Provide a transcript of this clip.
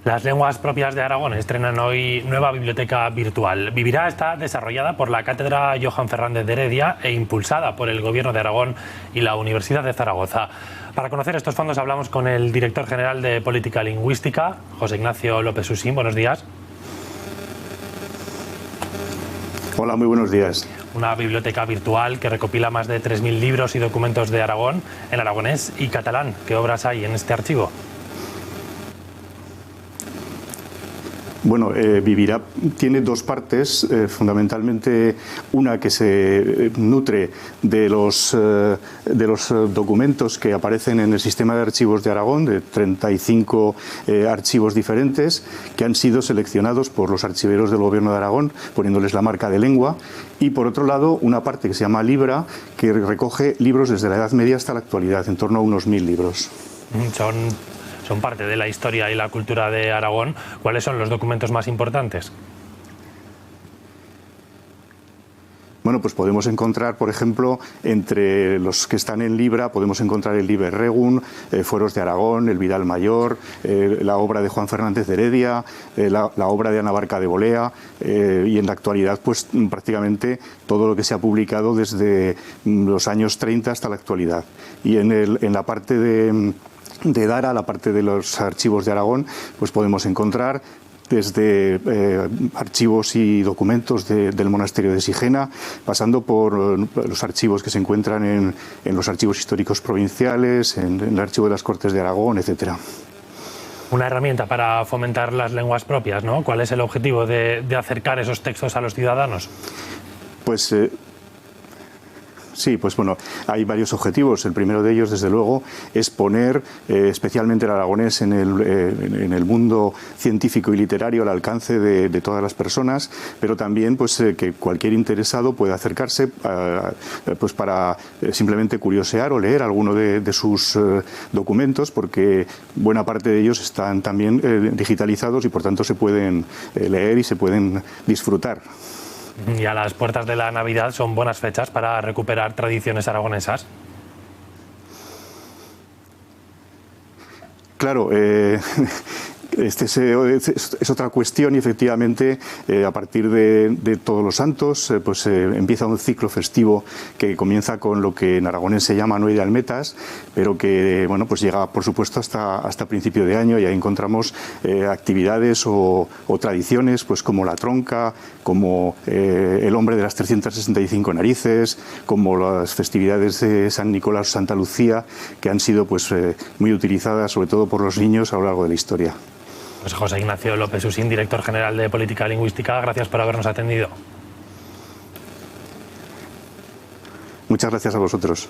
Las lenguas propias de Aragón estrenan hoy nueva biblioteca virtual. Vivirá está desarrollada por la Cátedra Johan Fernández de Heredia e impulsada por el Gobierno de Aragón y la Universidad de Zaragoza. Para conocer estos fondos hablamos con el director general de Política Lingüística, José Ignacio López Susín. Buenos días. Hola, muy buenos días. Una biblioteca virtual que recopila más de 3.000 libros y documentos de Aragón en aragonés y catalán. ¿Qué obras hay en este archivo? Bueno, Vivirá tiene dos partes, fundamentalmente una que se nutre de los documentos que aparecen en el sistema de archivos de Aragón, de 35 archivos diferentes, que han sido seleccionados por los archiveros del Gobierno de Aragón, poniéndoles la marca de lengua, y por otro lado una parte que se llama Libra, que recoge libros desde la Edad Media hasta la actualidad, en torno a unos 1000 libros. Son parte de la historia y la cultura de Aragón. ¿Cuáles son los documentos más importantes? Bueno, pues podemos encontrar, por ejemplo, entre los que están en Libra, podemos encontrar el Liber Regum, Fueros de Aragón, el Vidal Mayor, la obra de Juan Fernández de Heredia, la obra de Ana Barca de Bolea, y en la actualidad, pues prácticamente todo lo que se ha publicado desde los años 30 hasta la actualidad. Y en la parte de Dara, la parte de los archivos de Aragón, pues podemos encontrar desde archivos y documentos del monasterio de Sigena, pasando por los archivos que se encuentran en los archivos históricos provinciales, en el archivo de las Cortes de Aragón, etcétera. Una herramienta para fomentar las lenguas propias, ¿no? ¿Cuál es el objetivo de acercar esos textos a los ciudadanos? Pues sí, pues bueno, hay varios objetivos. El primero de ellos, desde luego, es poner especialmente el aragonés en el mundo científico y literario al alcance de todas las personas, pero también pues que cualquier interesado pueda acercarse pues para simplemente curiosear o leer alguno de sus documentos, porque buena parte de ellos están también digitalizados y por tanto se pueden leer y se pueden disfrutar. Y a las puertas de la Navidad son buenas fechas para recuperar tradiciones aragonesas. Claro, es otra cuestión y efectivamente a partir de Todos los Santos pues empieza un ciclo festivo que comienza con lo que en aragonés se llama Noe de Almetas, pero que bueno, pues llega por supuesto hasta principio de año, y ahí encontramos actividades o tradiciones pues como la tronca, como el hombre de las 365 narices, como las festividades de San Nicolás o Santa Lucía, que han sido pues muy utilizadas sobre todo por los niños a lo largo de la historia. Pues José Ignacio López Susín, director general de Política Lingüística, gracias por habernos atendido. Muchas gracias a vosotros.